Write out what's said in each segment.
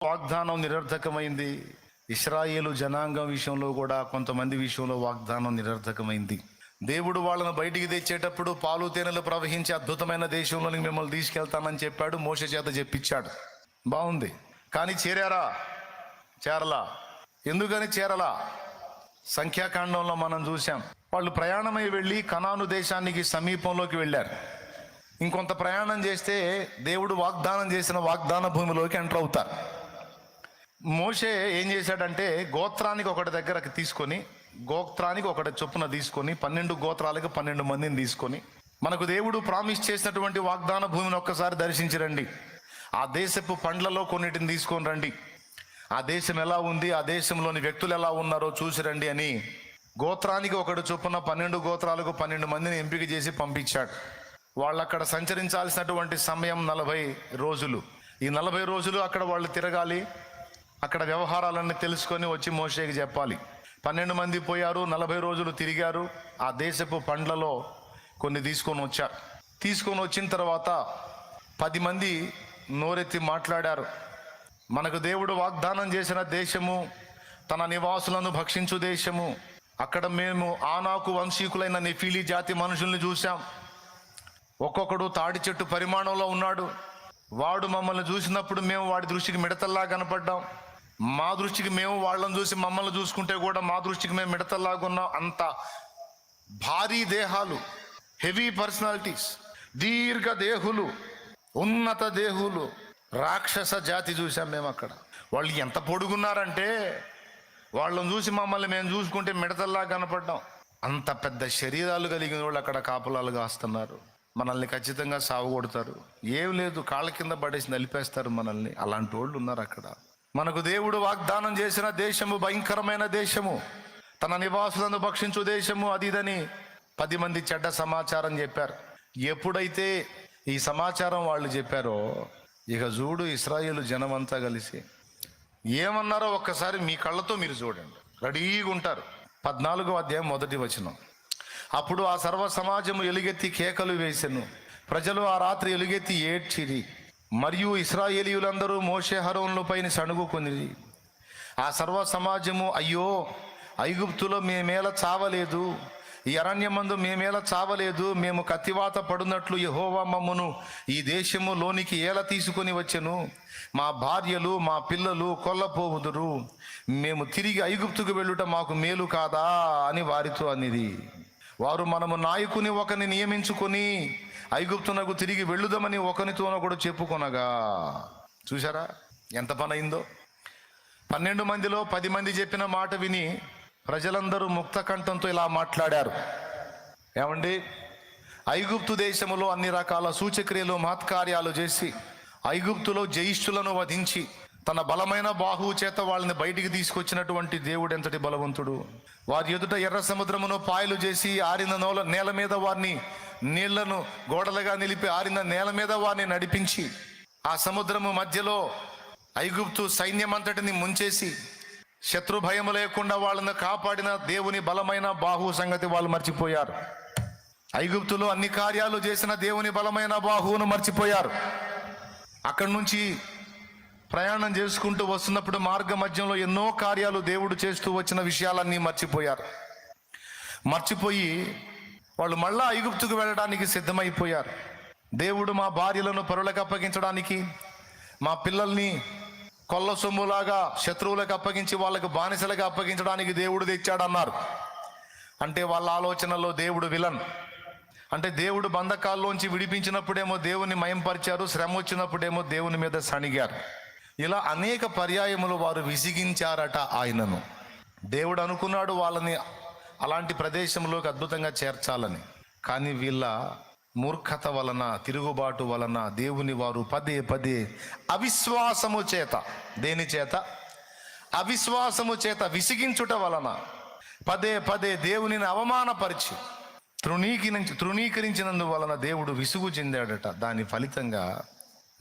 వాగ్దానం నిరర్థకమైంది. ఇశ్రాయేలు జనాంగం విషయంలో కూడా కొంతమంది విషయంలో వాగ్దానం నిరర్థకమైంది. దేవుడు వాళ్ళను బయటికి తెచ్చేటప్పుడు పాలు తేనెలు ప్రవహించే అద్భుతమైన దేశంలోనికి మిమ్మల్ని తీసుకెళ్తానని చెప్పాడు, మోషే చేత చెప్పించాడు. బాగుంది. కానీ చేరలా. ఎందుకని చేరలా? సంఖ్యాకాండంలో మనం చూసాం. వాళ్ళు ప్రయాణమై వెళ్ళి కనాను దేశానికి సమీపంలోకి వెళ్ళారు. ఇంకొంత ప్రయాణం చేస్తే దేవుడు వాగ్దానం చేసిన వాగ్దాన భూమిలోకి ఎంటర్ అవుతారు. మోషే ఏం చేశాడంటే గోత్రానికి ఒకటి దగ్గరకు తీసుకొని, గోత్రానికి ఒకటి చొప్పున తీసుకొని 12 గోత్రాలకు 12 మందిని తీసుకొని, మనకు దేవుడు ప్రామిస్ చేసినటువంటి వాగ్దాన భూమిని ఒక్కసారి దర్శించరండి, ఆ దేశపు పండ్లలో కొన్నిటిని తీసుకొని రండి, ఆ దేశం ఎలా ఉంది, ఆ దేశంలోని వ్యక్తులు ఎలా ఉన్నారో చూసిరండి అని గోత్రానికి ఒకటి చొప్పున 12 గోత్రాలకు 12 మందిని ఎంపిక చేసి పంపించాడు. వాళ్ళు అక్కడ సంచరించాల్సినటువంటి సమయం 40 రోజులు. ఈ 40 రోజులు అక్కడ వాళ్ళు తిరగాలి, అక్కడ వ్యవహారాలన్నీ తెలుసుకొని వచ్చి మోషేకి చెప్పాలి. 12 మంది పోయారు, 40 రోజులు తిరిగారు, ఆ దేశపు పండ్లలో కొన్ని తీసుకొని వచ్చారు. తీసుకొని వచ్చిన తర్వాత 10 మంది నోరెత్తి మాట్లాడారు. మనకు దేవుడు వాగ్దానం చేసిన దేశము, తన నివాసులను భక్షించు దేశము, అక్కడ మేము ఆనాకు వంశీకులైన నెఫీలీ జాతి మనుషుల్ని చూసాం. ఒక్కొక్కడు తాడి చెట్టు పరిమాణంలో ఉన్నాడు. వాడు మమ్మల్ని చూసినప్పుడు మేము వాడి దృష్టికి మిడతల్లా కనపడ్డాం. మా దృష్టికి మేము వాళ్ళని చూసి మమ్మల్ని చూసుకుంటే కూడా మా దృష్టికి మేము మిడతల్లాగా ఉన్నాం. అంత భారీ దేహాలు, హెవీ పర్సనాలిటీస్, దీర్ఘ దేహులు, ఉన్నత దేహులు, రాక్షస జాతి చూసాం మేము అక్కడ. వాళ్ళు ఎంత పొడుగున్నారంటే వాళ్ళని చూసి మమ్మల్ని మేము చూసుకుంటే మిడతల్లా కనపడ్డాం. అంత పెద్ద శరీరాలు కలిగిన వాళ్ళు అక్కడ కాపులాలు కాస్తున్నారు. మనల్ని ఖచ్చితంగా సాగు కొడతారు. ఏం లేదు, కాళ్ళ కింద పడేసి నలిపేస్తారు మనల్ని. అలాంటి వాళ్ళు ఉన్నారు అక్కడ. మనకు దేవుడు వాగ్దానం చేసిన దేశము భయంకరమైన దేశము, తన నివాసులను భక్షించు దేశము, అది ఇదని 10 మంది చెడ్డ సమాచారం చెప్పారు. ఎప్పుడైతే ఈ సమాచారం వాళ్ళు చెప్పారో, ఇక చూడు ఇశ్రాయేలు జనం అంతా కలిసి ఏమన్నారో ఒక్కసారి మీ కళ్ళతో మీరు చూడండి. రెడీగా ఉంటారు. 14వ అధ్యాయం 1వ వచనం. అప్పుడు ఆ సర్వ సమాజము ఎలుగెత్తి కేకలు వేసెను, ప్రజలు ఆ రాత్రి ఎలుగెత్తి ఏడ్చిరి, మరియు ఇశ్రాయేలీయులందరూ మోషే అహరోనుల పైన సణుగుకొనిరి. ఆ సర్వ సమాజము, అయ్యో ఐగుప్తులో మేమేలా చావలేదు, ఈ అరణ్యమందు మేమేలా చావలేదు, మేము కత్తివాత పడునట్లు యెహోవా మమ్మును ఈ దేశము లోనికి ఏలా తీసుకొని వచ్చెను, మా భార్యలు మా పిల్లలు కొల్లపోవుదురు, మేము తిరిగి ఐగుప్తుకు వెళ్ళుట మాకు మేలు కాదా అని వారితో అనిది. వారు, మనము నాయకుని ఒకరిని నియమించుకొని ఐగుప్తునకు తిరిగి వెళ్ళుదామని ఒకరితోనొకడు చెప్పుకొనగా. చూసారా ఎంత పని అయిందో? 12 మందిలో 10 మంది చెప్పిన మాట విని ప్రజలందరూ ముక్త కంఠంతో ఇలా మాట్లాడారు. ఏమండి, ఐగుప్తు దేశములో అన్ని రకాల సూచక్రియలు మహత్కార్యాలు చేసి ఐగుప్తులో జయిష్ఠులను వధించి తన బలమైన బాహువు చేత వాళ్ళని బయటికి తీసుకొచ్చినటువంటి దేవుడు ఎంతటి బలవంతుడు. వారి ఎదుట ఎర్ర సముద్రమును పాయలు చేసి ఆరిన నేల మీద వారిని, నీళ్లను గోడలుగా నిలిపి ఆరిన నేల మీద వారిని నడిపించి, ఆ సముద్రము మధ్యలో ఐగుప్తు సైన్యమంతటిని ముంచేసి శత్రు భయము లేకుండా వాళ్ళని కాపాడిన దేవుని బలమైన బాహువు సంగతి వాళ్ళు మర్చిపోయారు. ఐగుప్తులో అన్ని కార్యాలు చేసిన దేవుని బలమైన బాహువును మర్చిపోయారు. అక్కడి నుంచి ప్రయాణం చేసుకుంటూ వస్తున్నప్పుడు మార్గ మధ్యంలో ఎన్నో కార్యాలు దేవుడు చేస్తూ వచ్చిన విషయాలన్నీ మర్చిపోయి వాళ్ళు మళ్ళా ఐగుప్తుకు వెళ్ళడానికి సిద్ధమైపోయారు. దేవుడు మా భార్యలను పరులకు అప్పగించడానికి, మా పిల్లల్ని కొల్ల సొమ్ములాగా శత్రువులకు అప్పగించి వాళ్ళకు బానిసలకు అప్పగించడానికి దేవుడు తెచ్చాడన్నారు. అంటే వాళ్ళ ఆలోచనలో దేవుడు విలన్. అంటే దేవుడు బంధకాల్లోంచి విడిపించినప్పుడేమో దేవుని మయంపరిచారు, శ్రమ వచ్చినప్పుడేమో దేవుని మీద సణిగారు. ఇలా అనేక పర్యాయములు వారు విసిగించారట ఆయనను. దేవుడు అనుకున్నాడు వాళ్ళని అలాంటి ప్రదేశంలోకి అద్భుతంగా చేర్చాలని. కానీ వీళ్ళ మూర్ఖత వలన, తిరుగుబాటు వలన దేవుని వారు పదే అవిశ్వాసము చేత, దేని చేత? అవిశ్వాసము చేత విసిగించుట వలన పదే దేవునిని అవమానపరిచి తృణీకరించినందువలన దేవుడు విసుగు చెందాడట. దాని ఫలితంగా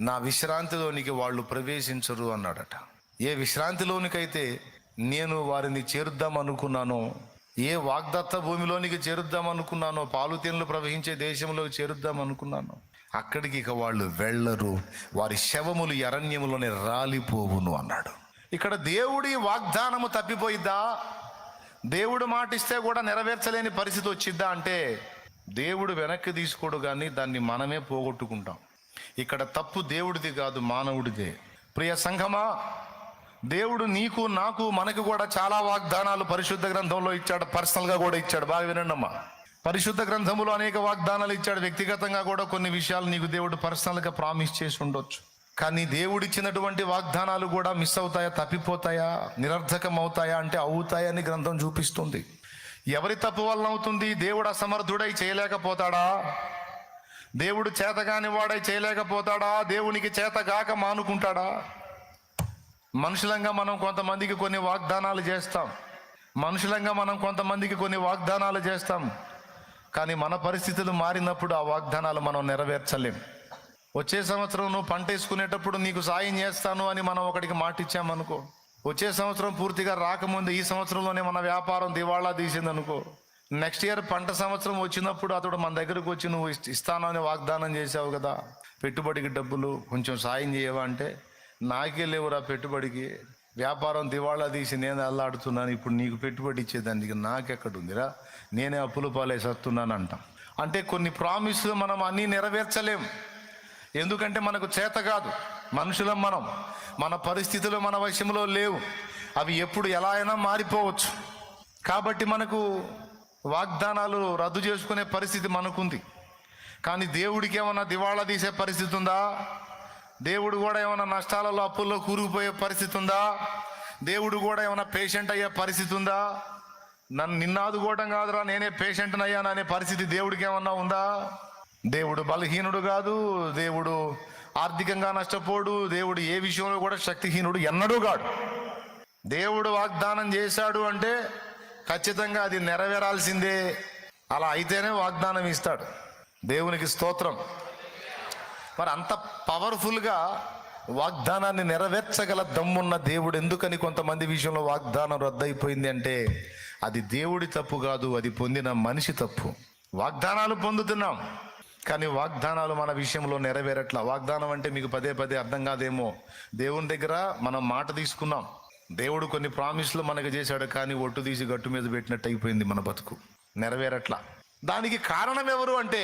నా విశ్రాంతిలోనికి వాళ్ళు ప్రవేశించరు అన్నాడట. ఏ విశ్రాంతిలోనికైతే నేను వారిని చేరుద్దాం అనుకున్నానో, ఏ వాగ్దత్త భూమిలోనికి చేరుద్దాం అనుకున్నానో, పాలు తేనెలు ప్రవహించే దేశంలోకి చేరుద్దాం అనుకున్నానో, అక్కడికి ఇక వాళ్ళు వెళ్ళరు, వారి శవములు అరణ్యములోనే రాలిపోవును అన్నాడు. ఇక్కడ దేవుడి వాగ్దానము తప్పిపోయిద్దా? దేవుడు మాటిస్తే కూడా నెరవేర్చలేని పరిస్థితి వచ్చిద్దా అంటే దేవుడు వెనక్కి తీసుకోడు, కానీ దాన్ని మనమే పోగొట్టుకుంటాం. ఇక్కడ తప్పు దేవుడిది కాదు, మానవుడిదే. ప్రియ సంఘమా, దేవుడు నీకు నాకు మనకు కూడా చాలా వాగ్దానాలు పరిశుద్ధ గ్రంథంలో ఇచ్చాడు, పర్సనల్గా కూడా ఇచ్చాడు. బాగా వినండమ్మా, పరిశుద్ధ గ్రంథంలో అనేక వాగ్దానాలు ఇచ్చాడు. వ్యక్తిగతంగా కూడా కొన్ని విషయాలు నీకు దేవుడు పర్సనల్గా ప్రామిస్ చేసి ఉండొచ్చు. కానీ దేవుడిచ్చినటువంటి వాగ్దానాలు కూడా మిస్ అవుతాయా, తప్పిపోతాయా, నిరర్థకం అవుతాయా అంటే అవుతాయని గ్రంథం చూపిస్తుంది. ఎవరి తప్పు వలన అవుతుంది? దేవుడు అసమర్థుడై చేయలేకపోతాడా? దేవుడు చేతగాని వాడై చేయలేకపోతాడా? దేవునికి చేతగాక మానుకుంటాడా? మనుషులంగా మనం కొంతమందికి కొన్ని వాగ్దానాలు చేస్తాం, కానీ మన పరిస్థితులు మారినప్పుడు ఆ వాగ్దానాలు మనం నెరవేర్చలేం. వచ్చే సంవత్సరం నువ్వు పంట వేసుకునేటప్పుడు నీకు సాయం చేస్తాను అని మనం ఒకటికి మాట ఇచ్చామనుకో, వచ్చే సంవత్సరం పూర్తిగా రాకముందు ఈ సంవత్సరంలోనే మన వ్యాపారం దివాళా తీసిందనుకో, నెక్స్ట్ ఇయర్ పంట సంవత్సరం వచ్చినప్పుడు అతడు మన దగ్గరకు వచ్చి నువ్వు ఇస్తాను అని వాగ్దానం చేసావు కదా, పెట్టుబడికి డబ్బులు కొంచెం సాయం చేయవా అంటే, నాకే లేవురా పెట్టుబడికి, వ్యాపారం దివాళా తీసి నేను అల్లాడుతున్నాను, ఇప్పుడు నీకు పెట్టుబడి ఇచ్చేదానికి నాకెక్కడుందిరా, నేనే అప్పులు పాలే సత్తున్నాను అంటాం. అంటే కొన్ని ప్రామిస్లు మనం అన్నీ నెరవేర్చలేం, ఎందుకంటే మనకు చేత కాదు. మనుషులం మనం, మన పరిస్థితులు మన వశంలో లేవు, అవి ఎప్పుడు ఎలా అయినా మారిపోవచ్చు. కాబట్టి మనకు వాగ్దానాలు రద్దు చేసుకునే పరిస్థితి మనకుంది. కానీ దేవుడికి ఏమైనా దివాళా తీసే పరిస్థితి ఉందా? దేవుడు కూడా ఏమైనా నష్టాలలో అప్పుల్లో కూరుకుపోయే పరిస్థితి ఉందా? దేవుడు కూడా ఏమైనా పేషెంట్ అయ్యే పరిస్థితి ఉందా? నిన్నాదుకోవడం కాదురా నేనే పేషెంట్ అయ్యాను అనే పరిస్థితి దేవుడికి ఏమన్నా ఉందా? దేవుడు బలహీనుడు కాదు, దేవుడు ఆర్థికంగా నష్టపోడు, దేవుడు ఏ విషయంలో కూడా శక్తిహీనుడు ఎన్నడూ కాడు. దేవుడు వాగ్దానం చేశాడు అంటే ఖచ్చితంగా అది నెరవేరాల్సిందే. అలా అయితేనే వాగ్దానం ఇస్తాడు. దేవునికి స్తోత్రం. మరి అంత పవర్ఫుల్గా వాగ్దానాన్ని నెరవేర్చగల దమ్మున్న దేవుడు ఎందుకని కొంతమంది విషయంలో వాగ్దానం రద్దయిపోయింది అంటే అది దేవుడి తప్పు కాదు, అది పొందిన మనిషి తప్పు. వాగ్దానాలు పొందుతున్నాం కానీ వాగ్దానాలు మన విషయంలో నెరవేరట్లా. వాగ్దానం అంటే మీకు పదే పదే అర్థం కాదేమో, దేవుని దగ్గర మనం మాట తీసుకున్నాం, దేవుడు కొన్ని ప్రామిస్లు మనకు చేశాడు, కానీ ఒట్టు తీసి గట్టు మీద పెట్టినట్టు అయిపోయింది మన బతుకు, నెరవేరట్లా. దానికి కారణం ఎవరు అంటే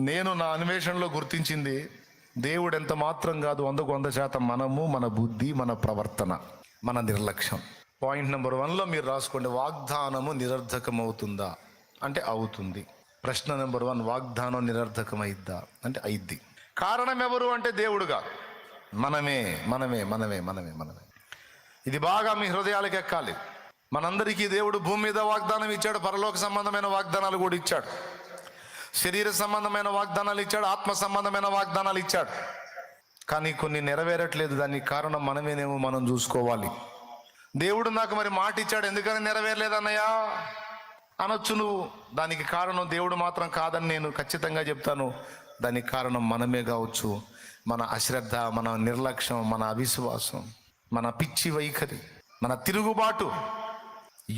నేను నా అన్వేషణలో గుర్తించింది దేవుడు ఎంత మాత్రం కాదు, 100% మనము, మన బుద్ధి, మన ప్రవర్తన, మన నిర్లక్ష్యం. పాయింట్ నెంబర్ 1లో మీరు రాసుకోండి, వాగ్దానము నిరర్థకమవుతుందా అంటే అవుతుంది. ప్రశ్న నెంబర్ 1, వాగ్దానం నిరర్థకమైద్దా అంటే అయిద్ది. కారణం ఎవరు అంటే దేవుడుగా మనమే. ఇది బాగా మీ హృదయాలకు ఎక్కాలి. మనందరికీ దేవుడు భూమి మీద వాగ్దానం ఇచ్చాడు, పరలోక సంబంధమైన వాగ్దానాలు కూడా ఇచ్చాడు, శరీర సంబంధమైన వాగ్దానాలు ఇచ్చాడు, ఆత్మ సంబంధమైన వాగ్దానాలు ఇచ్చాడు. కానీ కొన్ని నెరవేరట్లేదు. దానికి కారణం మనమేనేమో, మనం చూసుకోవాలి. దేవుడు నాకు మరి మాట ఇచ్చాడు, ఎందుకని నెరవేరలేదు అన్నయ్య అనొచ్చు నువ్వు. దానికి కారణం దేవుడు మాత్రం కాదని నేను ఖచ్చితంగా చెప్తాను. దానికి కారణం మనమే కావచ్చు. మన అశ్రద్ధ, మన నిర్లక్ష్యం, మన అవిశ్వాసం, మన పిచ్చి వైఖరి, మన తిరుగుబాటు.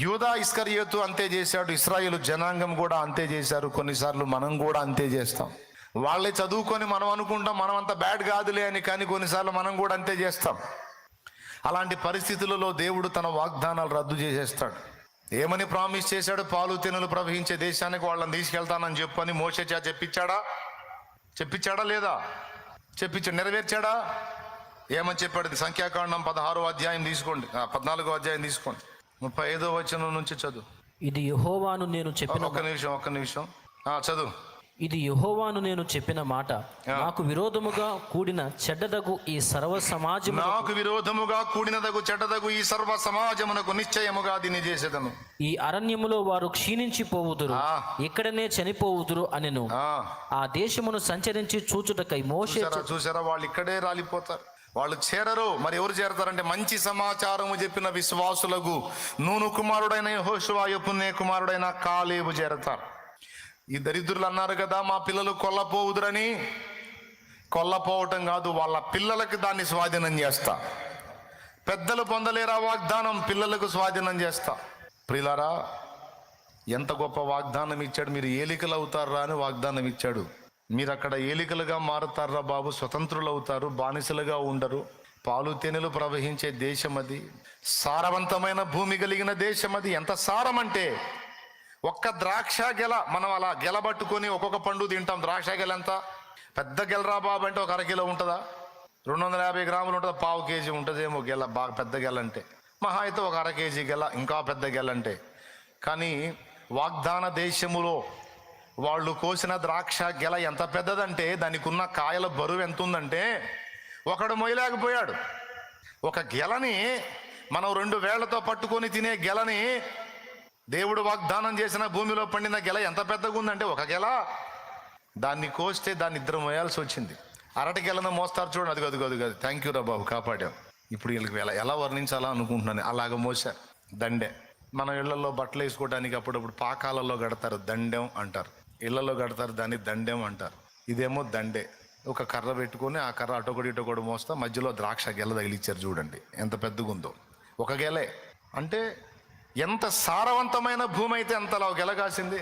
యూదా ఇస్కరియోతు అంతే చేశాడు, ఇశ్రాయేలు జనాంగం కూడా అంతే చేశారు. కొన్నిసార్లు మనం కూడా అంతే చేస్తాం. వాళ్ళే చదువుకొని మనం అనుకుంటాం మనం అంత బ్యాడ్ కాదులే అని, కానీ కొన్నిసార్లు మనం కూడా అంతే చేస్తాం. అలాంటి పరిస్థితులలో దేవుడు తన వాగ్దానాలు రద్దు చేసేస్తాడు. ఏమని ప్రామిస్ చేశాడు? పాలు తేనెలు ప్రవహించే దేశానికి వాళ్ళని తీసుకెళ్తానని చెప్పని మోషే చెప్పించాడా లేదా? చెప్పించాడు. నెరవేర్చాడా? ఏమని చెప్పాడు? సంఖ్యాకాండం 16వ అధ్యాయం తీసుకోండి, 14వ అధ్యాయం తీసుకోండి, 35వ వచనం నుంచి చదువు. ఇది యెహోవాను నేను చెప్పిన ఒక్క నిమిషం చదువు. ఇది యెహోవాను నేను చెప్పిన మాట, నాకు విరోధముగా కూడిన చెడ్డదగు ఈ సర్వ సమాజము, నాకు విరోధముగా కూడినదగు చెడ్డదగు ఈ సర్వ సమాజమునకు నిశ్చయముగా దీన్ని చేసేదను. ఈ అరణ్యములో వారు క్షీణించిపోవుదురు, ఇక్కడనే చనిపోవుదురు అనెను. ఆ దేశమును సంచరించి చూచుటకై మోషే. చూసారా, వాళ్ళు ఇక్కడే రాలిపోతారు, వాళ్ళు చేరరు. మరి ఎవరు చేరతారంటే మంచి సమాచారము చెప్పిన విశ్వాసులకు నూను కుమారుడైన యెహోషువ, యెఫున్నె కుమారుడైన కాలేబు చేరతారు. ఈ దరిద్రులు అన్నారు కదా మా పిల్లలు కొల్లపోవుదురని. కొల్లపోవటం కాదు, వాళ్ళ పిల్లలకి దాన్ని స్వాధీనం చేస్తా. పెద్దలు పొందలేరా వాగ్దానం, పిల్లలకు స్వాధీనం చేస్తా. ప్రియులారా, ఎంత గొప్ప వాగ్దానం ఇచ్చాడు. మీరు ఏలికలు అవుతారా అని వాగ్దానం ఇచ్చాడు. మీరు అక్కడ ఏలికలుగా మారుతారా బాబు, స్వతంత్రులు అవుతారు, బానిసలుగా ఉండరు. పాలు తేనెలు ప్రవహించే దేశం అది, సారవంతమైన భూమి కలిగిన దేశం అది. ఎంత సారం అంటే ఒక్క ద్రాక్ష గెల, మనం అలా గెల పట్టుకొని ఒక్కొక్క పండు తింటాం. ద్రాక్ష గెల ఎంత పెద్ద గెలరా బాబు అంటే, ఒక అరకిలో ఉంటుందా, 250 గ్రాములు ఉంటుందా, పావు కేజీ ఉంటుందేమో గెల, బాగా పెద్ద గెల అంటే. మహా అయితే ఒక అర కేజీ గెల, ఇంకా పెద్ద గెల అంటే. కానీ వాగ్దాన దేశములో వాళ్ళు కోసిన ద్రాక్ష గెల ఎంత పెద్దదంటే, దానికి ఉన్న కాయల బరువు ఎంత ఉందంటే ఒకడు మొయ్యలేకపోయాడు. ఒక గెలని మనం 2 వేళ్లతో పట్టుకొని తినే గెలని, దేవుడు వాగ్దానం చేసిన భూమిలో పండిన గెల ఎంత పెద్దగా ఉందంటే, ఒక గెల దాన్ని కోస్తే దాన్ని 2 మోయాల్సి వచ్చింది. అరటి గెలను మోస్తారు చూడండి, అదిగో థ్యాంక్ యూ రా బాబు, కాపాడాం. ఇప్పుడు వీళ్ళకి ఎలా వర్ణించాలా అనుకుంటున్నాను. అలాగ మోసారు. దండె, మన ఇళ్లలో బట్టలు వేసుకోవడానికి అప్పుడప్పుడు పాకాలలో కడతారు, దండెం అంటారు. ఇళ్లలో కడతారు, దాన్ని దండెం అంటారు. ఇదేమో దండె, ఒక కర్ర పెట్టుకొని ఆ కర్ర అటొకటి ఇటొకటి మోస్తా, మధ్యలో ద్రాక్ష గెల తగిలిచ్చారు. చూడండి ఎంత పెద్దగా ఉందో. ఒక గెలే అంటే ఎంత సారవంతమైన భూమి అయితే అంతలా గెల కాసింది.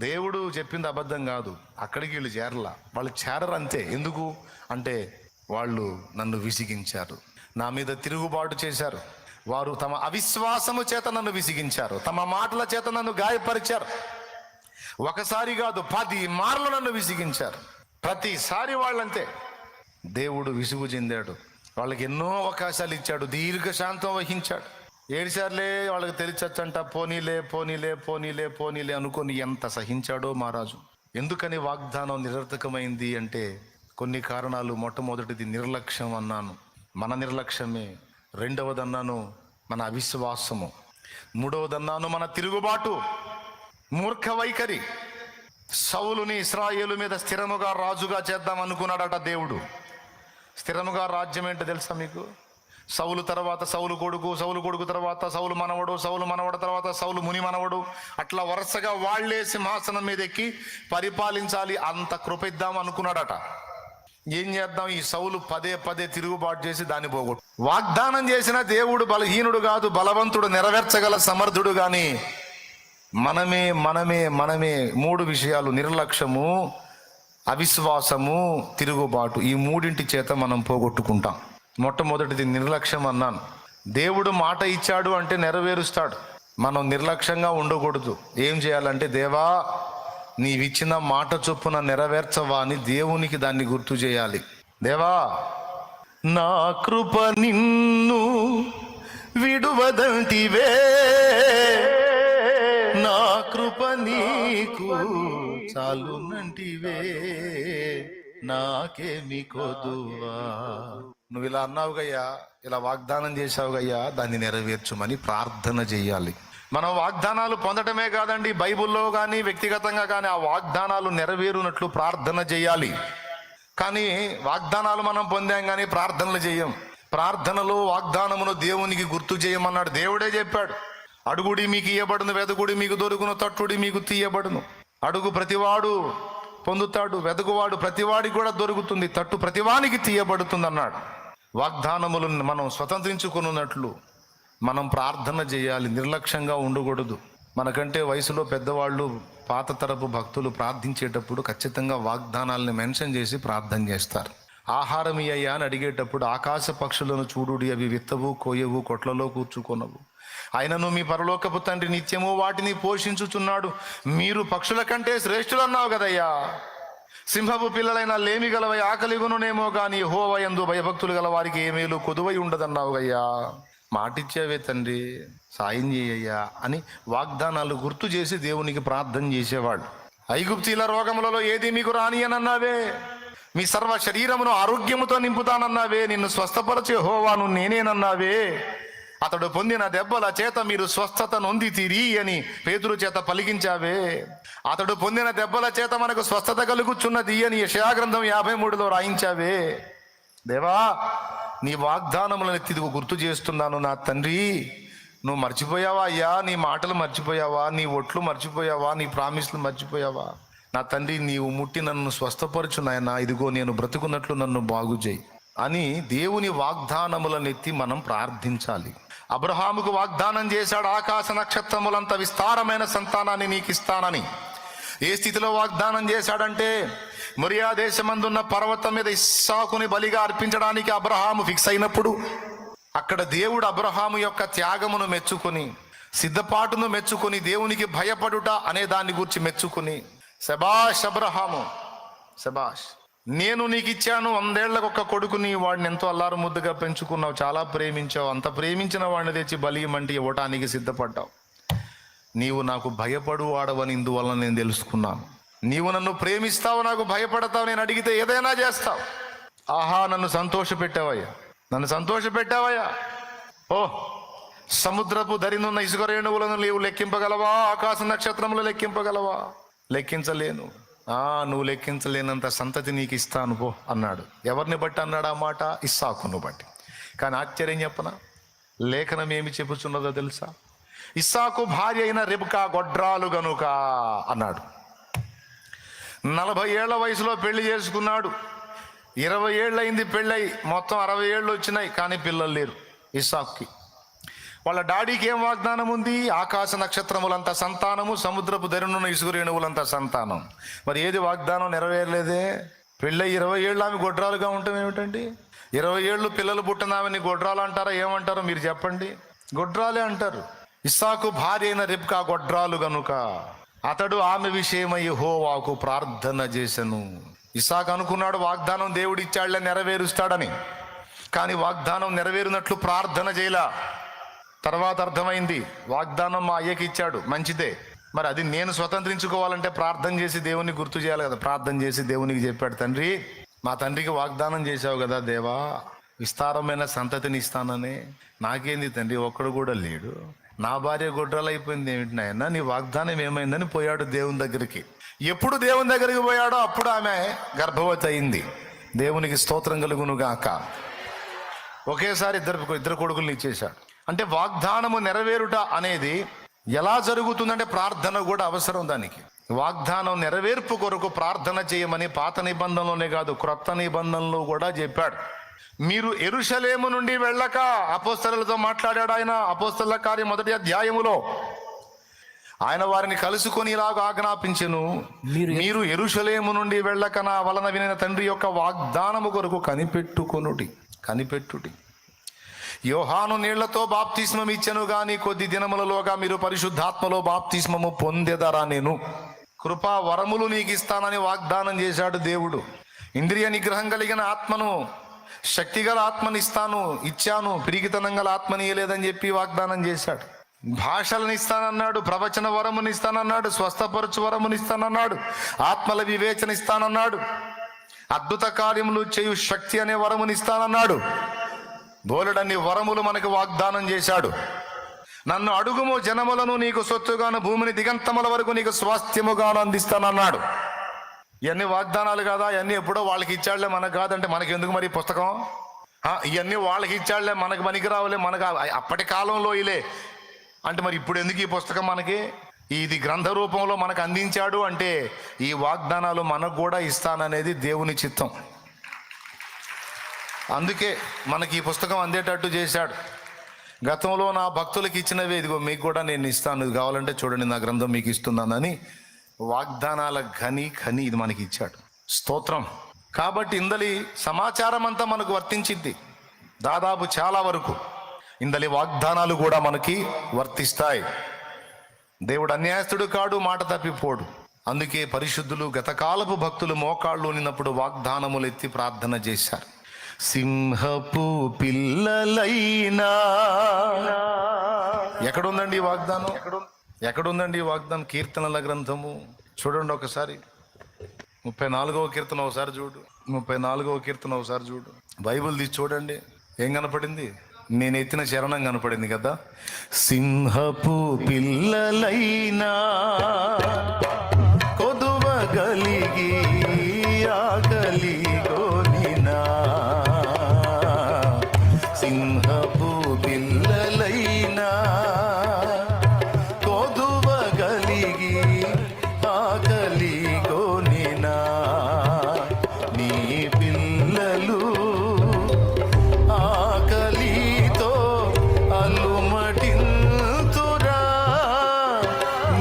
దేవుడు చెప్పింది అబద్ధం కాదు. అక్కడికి వీళ్ళు చేరలా, వాళ్ళు చేరరు అంతే. ఎందుకు అంటే వాళ్ళు నన్ను విసిగించారు, నా మీద తిరుగుబాటు చేశారు. వారు తమ అవిశ్వాసము చేత నన్ను విసిగించారు, తమ మాటల చేత నన్ను గాయపరిచారు. ఒకసారి కాదు 10 మార్లు నన్ను విసిగించారు. ప్రతిసారి వాళ్ళంతే. దేవుడు విసుగు చెందాడు. వాళ్ళకి ఎన్నో అవకాశాలు ఇచ్చాడు, దీర్ఘశాంతం వహించాడు. 7 సార్లే వాళ్ళకి తెలిసొచ్చంట, పోనీలే అనుకొని ఎంత సహించాడో మహారాజు. ఎందుకని వాగ్దానం నిరర్థకమైంది అంటే కొన్ని కారణాలు. మొట్టమొదటిది నిర్లక్ష్యం అన్నాను, మన నిర్లక్ష్యమే. రెండవదన్నాను మన అవిశ్వాసము. మూడవదన్నాను మన తిరుగుబాటు, మూర్ఖ వైఖరి. సౌలుని ఇశ్రాయేలు మీద స్థిరముగా రాజుగా చేద్దాం అనుకున్నాడట దేవుడు. స్థిరముగా రాజ్యం ఏంటో తెలుసా మీకు? సౌలు తర్వాత సౌలు కొడుకు తర్వాత సౌలు మనవడు తర్వాత సౌలు ముని మనవడు, అట్లా వరుసగా వాళ్లే సింహాసనం మీద ఎక్కి పరిపాలించాలి, అంత కృప ఇద్దాం అనుకున్నాడట. ఏం చేద్దాం, ఈ సౌలు పదే తిరుగుబాటు చేసి దాన్ని పోగొట్టు. వాగ్దానం చేసిన దేవుడు బలహీనుడు కాదు, బలవంతుడు, నెరవేర్చగల సమర్థుడు. గాని మనమే 3 విషయాలు, నిర్లక్ష్యము, అవిశ్వాసము, తిరుగుబాటు, ఈ 3 చేత మనం పోగొట్టుకుంటాం. మొట్టమొదటిది నిర్లక్ష్యం అన్నాను. దేవుడు మాట ఇచ్చాడు అంటే నెరవేరుస్తాడు. మనం నిర్లక్ష్యంగా ఉండకూడదు. ఏం చేయాలంటే, దేవా నీవిచ్చిన మాట చొప్పున నెరవేర్చవా అని దేవునికి దాన్ని గుర్తు చేయాలి. దేవా నా కృప నిన్ను విడువదంటివే, నా కృప నీకు చాలునంటివే, నాకేమి కొదువా. నువ్వు ఇలా అన్నావుగయ్యా, ఇలా వాగ్దానం చేశావుగయ్యా, దాన్ని నెరవేర్చుమని ప్రార్థన చేయాలి. మనం వాగ్దానాలు పొందటమే కాదండి, బైబిల్లో కానీ వ్యక్తిగతంగా కానీ ఆ వాగ్దానాలు నెరవేరునట్లు ప్రార్థన చేయాలి. కానీ వాగ్దానాలు మనం పొందాం కానీ ప్రార్థనలు చేయం. ప్రార్థనలో వాగ్దానమును దేవునికి గుర్తు చేయమన్నాడు. దేవుడే చెప్పాడు, అడుగుడి మీకు ఇయ్యబడును, వెదకుడి మీకు దొరుకును, తట్టుడి మీకు తీయబడును. అడుగు ప్రతివాడు పొందుతాడు, వెదకువాడు ప్రతివాడికి కూడా దొరుకుతుంది, తట్టు ప్రతివానికి తీయబడుతుంది అన్నాడు. వాగ్దానములను మనం స్వతంత్రించుకున్నట్లు మనం ప్రార్థన చేయాలి, నిర్లక్ష్యంగా ఉండకూడదు. మనకంటే వయసులో పెద్దవాళ్ళు, పాత తరపు భక్తులు ప్రార్థించేటప్పుడు ఖచ్చితంగా వాగ్దానాలను మెన్షన్ చేసి ప్రార్థన చేస్తారు. ఆహారం ఇయ్యా అని అడిగేటప్పుడు, ఆకాశ పక్షులను చూడుడి, అవి విత్తవు, కోయవు, కొట్లలో కూర్చుకొనవు, ఆయనను మీ పరలోకపు తండ్రి నిత్యము వాటిని పోషించుచున్నాడు, మీరు పక్షుల కంటే శ్రేష్ఠులు అన్నావు కదయ్యా. సింహపు పిల్లలైన లేమి గలవై ఆకలిగునునేమో కానీ యెహోవా యందు భయభక్తులు గల వారికి ఏ మేలు కొదువై ఉండదన్నావు గయ్యా. మాటిచ్చావే తండ్రి, సాయం చేయయ్యా అని వాగ్దానాలు గుర్తు చేసి దేవునికి ప్రార్థన చేసేవాడు. ఐగుప్తీల రోగములలో ఏది మీకు రాని అని అన్నావే, మీ సర్వ శరీరమును ఆరోగ్యముతో నింపుతానన్నావే, నిన్ను స్వస్థపరచే యెహోవాను నేనేనన్నావే, అతడు పొందిన దెబ్బల చేత మీరు స్వస్థత నొందితిరి అని పేతురు చేత పలికించావే, అతడు పొందిన దెబ్బల చేత మనకు స్వస్థత కలుగుచున్నది అని యెషయా గ్రంథం 53లో రాయించావే. దేవా నీ వాగ్దానములను తిరిగి గుర్తు చేస్తున్నాను నా తండ్రి. నువ్వు మర్చిపోయావా అయ్యా, నీ మాటలు మర్చిపోయావా, నీ ఒట్లు మర్చిపోయావా, నీ ప్రామిస్లు మర్చిపోయావా? నా తండ్రి నీవు ముట్టి నన్ను స్వస్థపరచు నాయనా, ఇదిగో నేను బ్రతుకున్నట్లు నన్ను బాగు చేయి అని దేవుని వాగ్దానములనెత్తి మనం ప్రార్థించాలి. అబ్రహాముకు వాగ్దానం చేశాడు, ఆకాశ నక్షత్రములంత విస్తారమైన సంతానాన్ని నీకు ఇస్తానని. ఏ స్థితిలో వాగ్దానం చేశాడంటే, మొరియా దేశమందున్న పర్వతం మీద ఇస్సాకుని బలిగా అర్పించడానికి అబ్రహాము ఫిక్స్ అయినప్పుడు, అక్కడ దేవుడు అబ్రహాము యొక్క త్యాగమును మెచ్చుకొని, సిద్ధపాటును మెచ్చుకొని, దేవునికి భయపడుట అనే దాన్ని గురించి మెచ్చుకొని, శబాష్ అబ్రహాము శబాష్, నేను నీకు ఇచ్చాను 100 ఏళ్లకు ఒక కొడుకుని, వాడిని ఎంతో అల్లారు ముద్దుగా పెంచుకున్నావు, చాలా ప్రేమించావు, అంత ప్రేమించిన వాడిని తెచ్చి బలియమంటే ఇవ్వటానికి సిద్ధపడ్డావు. నీవు నాకు భయపడు వాడవని ఇందువలన నేను తెలుసుకున్నాను. నీవు నన్ను ప్రేమిస్తావు, నాకు భయపడతావు, నేను అడిగితే ఏదైనా చేస్తావు. ఆహా, నన్ను సంతోషపెట్టావయ్యా, నన్ను సంతోషపెట్టావయ్యా. ఓ, సముద్రపు దరినున్న ఇసుక రేణువులను నీవు లెక్కింపగలవా? ఆకాశ నక్షత్రములు లెక్కింపగలవా? లెక్కించలేను. నువ్వు లెక్కించలేనంత సంతతి నీకు ఇస్తాను పో అన్నాడు. ఎవరిని బట్టి అన్నాడు ఆ మాట? ఇస్సాకును బట్టి. కానీ ఆశ్చర్యం చెప్పనా, లేఖనం ఏమి చెప్పుచున్నదో తెలుసా? ఇస్సాకు భార్య అయిన రెబెకా గొడ్రాలు గనుక అన్నాడు. 40 ఏళ్ల వయసులో పెళ్లి చేసుకున్నాడు. 20 ఏళ్ళు అయింది పెళ్ళై, మొత్తం 60 ఏళ్ళు వచ్చినాయి, కానీ పిల్లలు లేరు ఇస్సాకుకి. వాళ్ళ డాడీకి ఏం వాగ్దానం ఉంది? ఆకాశ నక్షత్రములంత సంతానము, సముద్రపు దరినున్న ఇసుక రేణువులంత సంతానం. మరి ఏది వాగ్దానం నెరవేరలేదే? పెళ్ళై 20 ఏళ్ళు ఆమె గొడ్రాలుగా ఉండటం ఏమిటండి? 20 ఏళ్ళు పిల్లలు పుట్టినామని గొడ్రాలు అంటారా? ఏమంటారో మీరు చెప్పండి. గొడ్రాలే అంటారు. ఇస్సాకు భార్య అయిన రెబెకా గొడ్రాలు గనుక అతడు ఆమె విషయమై యెహోవాకు ప్రార్థన చేసెను. ఇస్సాకు అనుకున్నాడు వాగ్దానం దేవుడు ఇచ్చాడులే, నెరవేరుస్తాడని. కానీ వాగ్దానం నెరవేరినట్లు ప్రార్థన చేయలా. తర్వాత అర్థమైంది, వాగ్దానం మా అయ్యకి ఇచ్చాడు, మంచిదే, మరి అది నేను స్వతంత్రించుకోవాలంటే ప్రార్థన చేసి దేవుని గుర్తు చేయాలి కదా. ప్రార్థన చేసి దేవునికి చెప్పాడు, తండ్రి, మా తండ్రికి వాగ్దానం చేశావు కదా దేవా, విస్తారమైన సంతతిని ఇస్తానని. నాకేంది తండ్రి, ఒక్కడు కూడా లేడు, నా భార్య గొడ్రాలు అయిపోయింది, ఏమిటి నాయన, నీ వాగ్దానం ఏమైందని పోయాడు దేవుని దగ్గరికి. ఎప్పుడు దేవుని దగ్గరికి పోయాడో అప్పుడు ఆమె గర్భవతి అయింది. దేవునికి స్తోత్రం కలుగును గాక. ఒకేసారి ఇద్దరు కొడుకుల్ని ఇచ్చేశాడు. అంటే వాగ్దానము నెరవేరుట అనేది ఎలా జరుగుతుందంటే ప్రార్థన కూడా అవసరం దానికి. వాగ్దానం నెరవేర్పు కొరకు ప్రార్థన చేయమని పాత నిబంధనలోనే కాదు, క్రొత్త నిబంధనలో కూడా చెప్పాడు. మీరు యెరూషలేము నుండి వెళ్ళక, అపోస్తలులతో మాట్లాడాడు ఆయన. అపోస్తలుల కార్యం 1వ అధ్యాయములో ఆయన వారిని కలుసుకొని ఇలాగ ఆజ్ఞాపించెను, మీరు యెరూషలేము నుండి వెళ్ళక నా వలన వినిన తండ్రి యొక్క వాగ్దానము కొరకు కనిపెట్టుడి. యోహాను నీళ్లతో బాప్తిస్మం ఇచ్చెను గాని కొద్ది దినములలోగా మీరు పరిశుద్ధాత్మలో బాప్తిస్మము పొందెదరా, నేను కృపా వరములు నీకు ఇస్తానని వాగ్దానం చేశాడు దేవుడు. ఇంద్రియ నిగ్రహం కలిగిన ఆత్మను, శక్తిగల ఆత్మని ఇచ్చాను, పిరిగితనం గల ఆత్మని ఇయ్యలేదని చెప్పి వాగ్దానం చేశాడు. భాషలను ఇస్తానన్నాడు, ప్రవచన వరముని ఇస్తానన్నాడు, స్వస్థపరచు వరముని ఇస్తానన్నాడు, ఆత్మల వివేచన ఇస్తానన్నాడు, అద్భుత కార్యములు చేయు శక్తి అనే వరముని ఇస్తానన్నాడు. బోలెడన్ని వరములు మనకు వాగ్దానం చేశాడు. నన్ను అడుగుము, జనములను నీకు సొత్తుగాను, భూమిని దిగంతముల వరకు నీకు స్వాస్థ్యముగాను అందిస్తానన్నాడు. ఇవన్నీ వాగ్దానాలు కాదా? ఇవన్నీ ఎప్పుడో వాళ్ళకి ఇచ్చాడులే, మనకు కాదంటే మనకి ఎందుకు మరి పుస్తకం? ఇవన్నీ వాళ్ళకి ఇచ్చాడులే, మనకు పనికిరావులే, మనకు అప్పటి కాలంలో ఇలే అంటే మరి ఇప్పుడు ఎందుకు ఈ పుస్తకం మనకి? ఇది గ్రంథ రూపంలో మనకు అందించాడు అంటే ఈ వాగ్దానాలు మనకు కూడా ఇస్తాననేది దేవుని చిత్తం. అందుకే మనకి ఈ పుస్తకం అందేటట్టు చేశాడు. గతంలో నా భక్తులకు ఇచ్చినవే ఇదిగో మీకు కూడా నేను ఇస్తాను, ఇది కావాలంటే చూడండి నా గ్రంథం మీకు ఇస్తున్నానని వాగ్దానాల ఖని ఇది మనకి ఇచ్చాడు. స్తోత్రం. కాబట్టి ఇందలి సమాచారం అంతా మనకు వర్తించింది, దాదాపు చాలా వరకు ఇందలి వాగ్దానాలు కూడా మనకి వర్తిస్తాయి. దేవుడు అన్యాయస్తుడు కాడు, మాట తప్పిపోడు. అందుకే పరిశుద్ధులు, గతకాలపు భక్తులు మోకాళ్ళు ఉన్నప్పుడు వాగ్దానములు ఎత్తి ప్రార్థన చేశారు. సింహపు పిల్లలైనా, ఎక్కడుందండి ఈ వాగ్దానం? ఎక్కడుందండి ఈ వాగ్దానం? కీర్తనల గ్రంథము చూడండి ఒకసారి, 34వ కీర్తన ఒకసారి చూడు, 34వ కీర్తన ఒకసారి చూడు. బైబిల్ తీసి చూడండి, ఏం కనపడింది? నేను ఎత్తిన శరణం కనపడింది కదా. సింహపు పిల్లలైనా కొదువగలిగి ఆకలి గోనినా, సింహపు పిల్లలైనా కొదువగలిగి ఆకలి గోనినా, నీ పిల్లలు ఆకలితో అల్లుమటింతురా,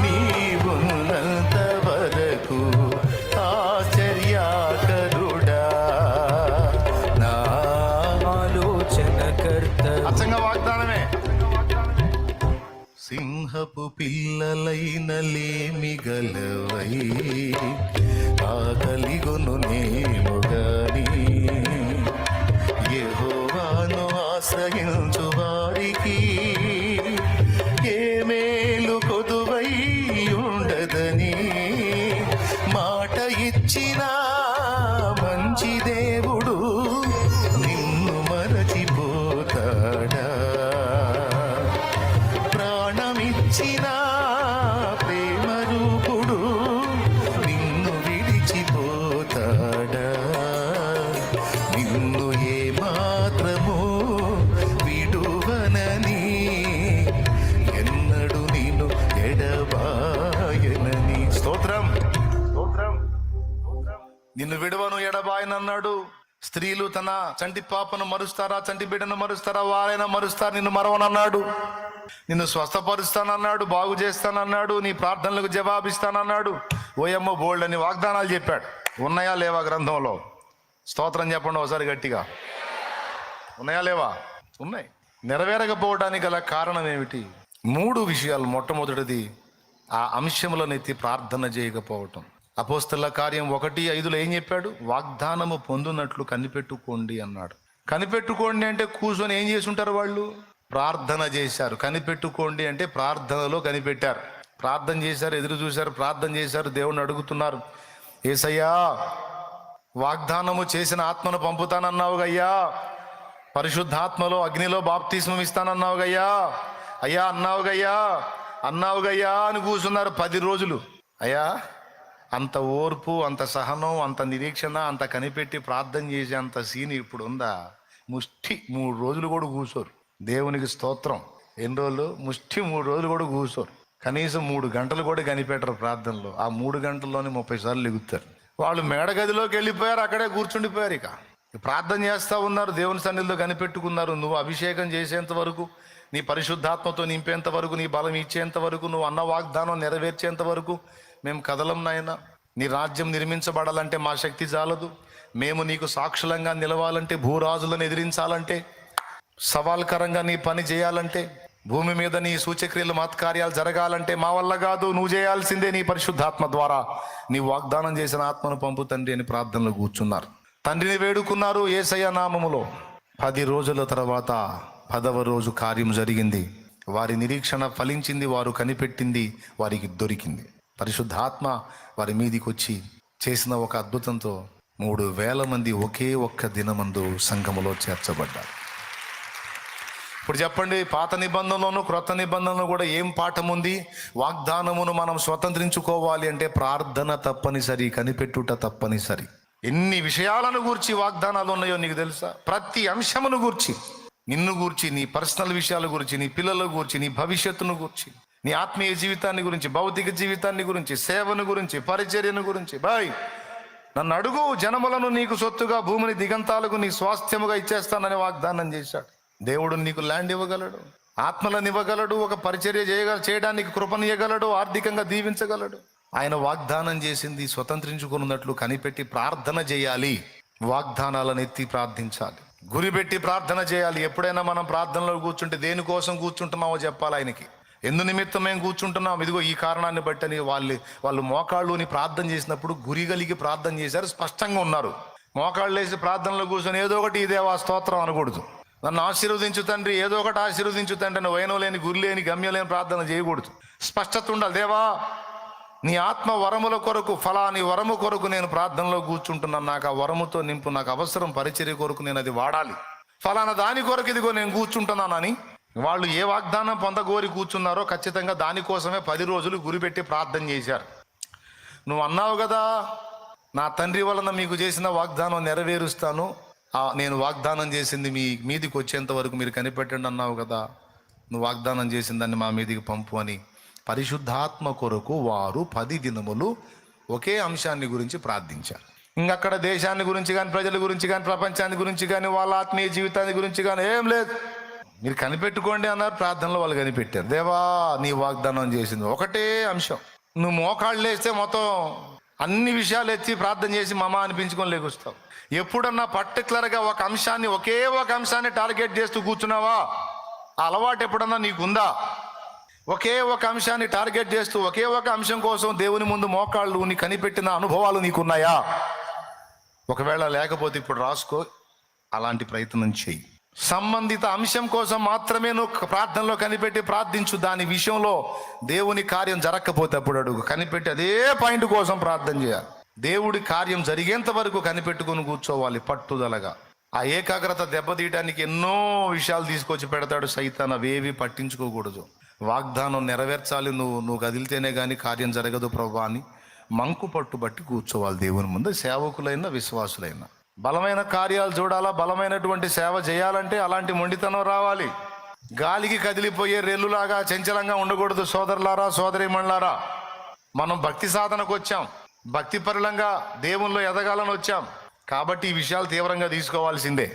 నీవున్నంత వరకు సింహపు పిల్లలైన లేమిగలవై ఆకలిగొను నేముగాని యెహోవాను ఆశ్రయించు వారికి ఏ మేలు కొదువై ఉండదని మాట ఇచ్చిన మంచి దేవుడు నిన్ను మరచిపోతాడా? ప్రాణమిచ్చిన ప్రేమ రూపుడు నిన్ను విడిచిపోతాడా? నిన్ను ఏ మాత్రము విడువనని ఎన్నడు నిన్ను ఎడబాయనని. స్తోత్రం స్తోత్రం. నిన్ను విడువను ఎడబాయనన్నాడు. స్త్రీలు తన చంటి పాపను మరుస్తారా, చంటి బిడ్డను మరుస్తారా? వారైనా మరుస్తారు, నిన్ను మరవనన్నాడు. నిన్ను స్వస్థపరుస్తానన్నాడు, బాగు చేస్తానన్నాడు, నీ ప్రార్థనలకు జవాబిస్తానన్నాడు. ఓయమ్మ బోల్డ్ అని వాగ్దానాలు చెప్పాడు. ఉన్నాయా లేవా గ్రంథంలో? స్తోత్రం చెప్పండి ఒకసారి గట్టిగా. ఉన్నాయా లేవా? ఉన్నాయి. నెరవేరకపోవడానికి గల కారణం ఏమిటి? 3 విషయాలు. మొట్టమొదటిది ఆ అంశములనెత్తి ప్రార్థన చేయకపోవటం. అపోస్తలుల కార్యం 1:5 ఏం చెప్పాడు? వాగ్దానము పొందునట్లు కనిపెట్టుకోండి అన్నాడు. కనిపెట్టుకోండి అంటే కూర్చొని ఏం చేసి ఉంటారు వాళ్ళు? ప్రార్థన చేశారు. కనిపెట్టుకోండి అంటే ప్రార్థనలో కనిపెట్టారు. ప్రార్థన చేశారు, ఎదురు చూశారు, ప్రార్థన చేశారు, దేవుణ్ణి అడుగుతున్నారు. యేసయ్యా, వాగ్దానము చేసిన ఆత్మను పంపుతానన్నావుగయ్యా, పరిశుద్ధాత్మలో అగ్నిలో బాప్తిస్మం ఇస్తానన్నావుగయ్యా, అయ్యా అన్నావుగయ్యా అని కూర్చున్నారు 10 రోజులు. అయ్యా, అంత ఓర్పు, అంత సహనం, అంత నిరీక్షణ, అంత కనిపెట్టి ప్రార్థన చేసే అంత సీన్ ఇప్పుడు ఉందా? ముష్టి 3 రోజులు కూడా కూర్చోరు. దేవునికి స్తోత్రం. ఎన్ని రోజులు? ముష్టి 3 రోజులు కూడా కూర్చోరు. కనీసం 3 గంటలు కూడా కనిపెట్టరు ప్రార్థనలో. ఆ 3 గంటల్లోనే 30 సార్లు లెగుతారు. వాళ్ళు మేడగదిలోకి వెళ్ళిపోయారు, అక్కడే కూర్చుండిపోయారు. ఇక ప్రార్థన చేస్తూ ఉన్నారు, దేవుని సన్నిధిలో కనిపెట్టుకున్నారు. నువ్వు అభిషేకం చేసేంత వరకు, నీ పరిశుద్ధాత్మతో నింపేంత వరకు, నీ బలం ఇచ్చేంత వరకు, నువ్వు అన్న వాగ్దానం నెరవేర్చేంత వరకు మేము కదలం నాయన. నీ రాజ్యం నిర్మించబడాలంటే మా శక్తి చాలదు. మేము నీకు సాక్షులంగా నిలవాలంటే, భూరాజులను ఎదిరించాలంటే, సవాల్కరంగా నీ పని చేయాలంటే, భూమి మీద నీ సూచక్రియలు మహత్కార్యాలు జరగాలంటే మా వల్ల కాదు, నువ్వు చేయాల్సిందే నీ పరిశుద్ధాత్మ ద్వారా. నీ వాగ్దానం చేసిన ఆత్మను పంపు తండ్రి అని ప్రార్థనలు కూర్చున్నారు. తండ్రిని వేడుకున్నారు యేసయ్య నామములో. 10 రోజుల తర్వాత 10వ రోజు కార్యం జరిగింది. వారి నిరీక్షణ ఫలించింది, వారు కనిపెట్టింది వారికి దొరికింది. పరిశుద్ధాత్మ వారి మీదికి వచ్చి చేసిన ఒక అద్భుతంతో 3,000 మంది ఒకే ఒక్క దినమందు సంఘములో చేర్చబడ్డారు. ఇప్పుడు చెప్పండి, పాత నిబంధనలోను క్రొత్త నిబంధనలో కూడా ఏం పాఠం ఉంది? వాగ్దానమును మనం స్వతంత్రించుకోవాలి అంటే ప్రార్థన తప్పనిసరి, కనిపెట్టుట తప్పనిసరి. ఎన్ని విషయాలను గూర్చి వాగ్దానాలు ఉన్నాయో నీకు తెలుసా? ప్రతి అంశమును గూర్చి, నిన్ను గూర్చి, నీ పర్సనల్ విషయాల గురించి, నీ పిల్లల గురించి, నీ భవిష్యత్తును గురించి, నీ ఆత్మీయ జీవితాన్ని గురించి, భౌతిక జీవితాన్ని గురించి, సేవను గురించి, పరిచర్యను గురించి. బాయ్, నన్ను అడుగు, జనములను నీకు సొత్తుగా, భూమిని దిగంతాలకు నీ స్వాస్థ్యముగా ఇచ్చేస్తానని వాగ్దానం చేశాడు. దేవుడు నీకు ల్యాండ్ ఇవ్వగలడు, ఆత్మలను ఇవ్వగలడు, ఒక పరిచర్య చేయడానికి కృపనియగలడు, ఆర్థికంగా దీవించగలడు. ఆయన వాగ్దానం చేసింది స్వతంత్రించుకున్నట్లు కనిపెట్టి ప్రార్థన చేయాలి. వాగ్దానాలను ఎత్తి ప్రార్థించాలి, గురిపెట్టి ప్రార్థన చేయాలి. ఎప్పుడైనా మనం ప్రార్థనలో కూర్చుంటే దేనికోసం కూర్చుంటున్నామో చెప్పాలి ఆయనకి. ఎందు నిమిత్తం మేము కూర్చుంటున్నాం, ఇదిగో ఈ కారణాన్ని బట్టని. వాళ్ళు మోకాళ్ళుని ప్రార్థన చేసినప్పుడు గురి కలిగి ప్రార్థన చేశారు, స్పష్టంగా ఉన్నారు. మోకాళ్ళు వేసి ప్రార్థనలో కూర్చొని ఏదో ఒకటి ఇదేవా స్తోత్రం అనకూడదు. నన్ను ఆశీర్వదించు తండ్రి, ఏదో ఒకటి ఆశీర్వదించు తండ్రి అని వైనం లేని, గురి లేని, గమ్యం లేని ప్రార్థన చేయకూడదు. స్పష్టత ఉండాలి. దేవా, నీ ఆత్మ వరముల కొరకు, ఫలాని వరము కొరకు నేను ప్రార్థనలో కూర్చుంటున్నాను, నాకు ఆ వరముతో నింపు, నాకు అవసరం పరిచర్య కొరకు, నేను అది వాడాలి, ఫలానా దాని కొరకు ఇదిగో నేను కూర్చుంటున్నానని. వాళ్ళు ఏ వాగ్దానం పొందగోరి కూర్చున్నారో ఖచ్చితంగా దానికోసమే 10 రోజులు గురిపెట్టి ప్రార్థన చేశారు. నువ్వు అన్నావు కదా, నా తండ్రి వలన మీకు చేసిన వాగ్దానం నెరవేరుస్తాను, నేను వాగ్దానం చేసింది మీ మీదికి వచ్చేంత వరకు మీరు కనిపెట్టండి అన్నావు కదా, నువ్వు వాగ్దానం చేసిన దాన్ని మా మీదికి పంపు అని పరిశుద్ధాత్మ కొరకు వారు 10 దినములు ఒకే అంశాన్ని గురించి ప్రార్థించారు. ఇంకక్కడ దేశాన్ని గురించి కానీ, ప్రజల గురించి కానీ, ప్రపంచాన్ని గురించి కానీ, వాళ్ళ ఆత్మీయ జీవితాన్ని గురించి కానీ ఏం లేదు. మీరు కనిపెట్టుకోండి అన్నారు, ప్రార్థనలో వాళ్ళు కనిపెట్టారు. దేవా, నీ వాగ్దానం చేసింది ఒకటే అంశం. నువ్వు మోకాళ్ళు వేస్తే మొత్తం అన్ని విషయాలు ఎత్తి ప్రార్థన చేసి మమ అనిపించుకొని లేకొస్తావు. ఎప్పుడన్నా పర్టికులర్గా ఒకే ఒక అంశాన్ని టార్గెట్ చేస్తూ కూర్చున్నావా? ఆ అలవాటు ఎప్పుడన్నా నీకుందా? ఒకే ఒక అంశాన్ని టార్గెట్ చేస్తూ ఒకే ఒక అంశం కోసం దేవుని ముందు మోకాళ్ళు నీ కనిపెట్టిన అనుభవాలు నీకున్నాయా? ఒకవేళ లేకపోతే ఇప్పుడు రాసుకో, అలాంటి ప్రయత్నం చెయ్యి. సంబంధిత అంశం కోసం మాత్రమే నువ్వు ప్రార్థనలో కనిపెట్టి ప్రార్థించు. దాని విషయంలో దేవుని కార్యం జరగకపోతే అప్పుడు అడుగు. కనిపెట్టి అదే పాయింట్ కోసం ప్రార్థన చేయాలి. దేవుడి కార్యం జరిగేంత వరకు కనిపెట్టుకుని కూర్చోవాలి పట్టుదలగా. ఆ ఏకాగ్రత దెబ్బతీయడానికి ఎన్నో విషయాలు తీసుకొచ్చి పెడతాడు సైతాన్. అవేవి పట్టించుకోకూడదు. వాగ్దానం నెరవేర్చాలి, నువ్వు కదిలితేనే కానీ కార్యం జరగదు ప్రభా అని మంకు పట్టుబట్టి కూర్చోవాలి దేవుని ముందు. సేవకులైన విశ్వాసులైన బలమైన కార్యాలు చూడాలా, బలమైనటువంటి సేవ చేయాలంటే అలాంటి మొండితనం రావాలి. గాలికి కదిలిపోయే రెల్లులాగా చంచలంగా ఉండకూడదు. సోదరులారా, సోదరీమణులారా, మనం భక్తి సాధనకు వచ్చాం, భక్తిపరులంగా దేవుల్లో ఎదగాలని వచ్చాం. కాబట్టి ఈ విషయాలు తీవ్రంగా తీసుకోవాల్సిందే.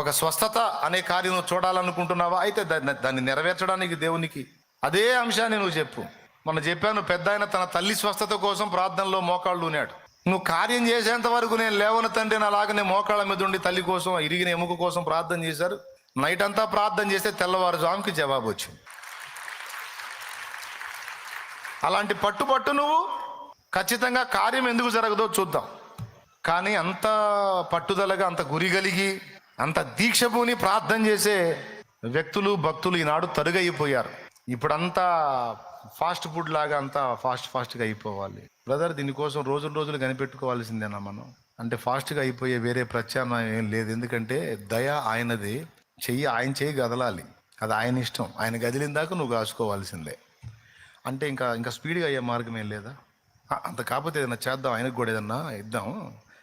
ఒక స్వస్థత అనే కార్యం చూడాలనుకుంటున్నావా? అయితే దాన్ని నెరవేర్చడానికి దేవునికి అదే అంశాన్ని నువ్వు చెప్పు. మనం చెప్పాను, పెద్ద ఆయన తన తల్లి స్వస్థత కోసం ప్రార్థనలో మోకాళ్ళు ఉన్నాడు. నువ్వు కార్యం చేసేంత వరకు నేను లేవన తండ్రి అలాగనే మోకాళ్ళ మీద ఉండి తల్లి కోసం, ఇరిగిన ఎముక కోసం ప్రార్థన చేశారు. నైట్ అంతా ప్రార్థన చేస్తే తెల్లవారుజాముకి జవాబు వచ్చింది. అలాంటి పట్టు నువ్వు ఖచ్చితంగా కార్యం ఎందుకు జరగదో చూద్దాం. కానీ అంత పట్టుదలగా, అంత గురి కలిగి, అంత దీక్షభూని ప్రార్థన చేసే వ్యక్తులు, భక్తులు ఈనాడు తరుగైపోయారు. ఇప్పుడంతా ఫాస్ట్ ఫుడ్ లాగా అంతా ఫాస్ట్గా అయిపోవాలి. బ్రదర్, దీనికోసం రోజులు కనిపెట్టుకోవాల్సిందేనా మనం? అంటే ఫాస్ట్గా అయిపోయే వేరే ప్రత్యామ్నాయం ఏం లేదు. ఎందుకంటే దయ ఆయనది, ఆయన చెయ్యి కదలాలి, అది ఆయన ఇష్టం. ఆయన కదిలిన దాకా నువ్వు కాసుకోవాల్సిందే. అంటే ఇంకా స్పీడ్గా అయ్యే మార్గం ఏం లేదా? అంత కాకపోతే ఏదైనా చేద్దాం, ఆయనకు కూడా ఏదన్నా ఇద్దాం,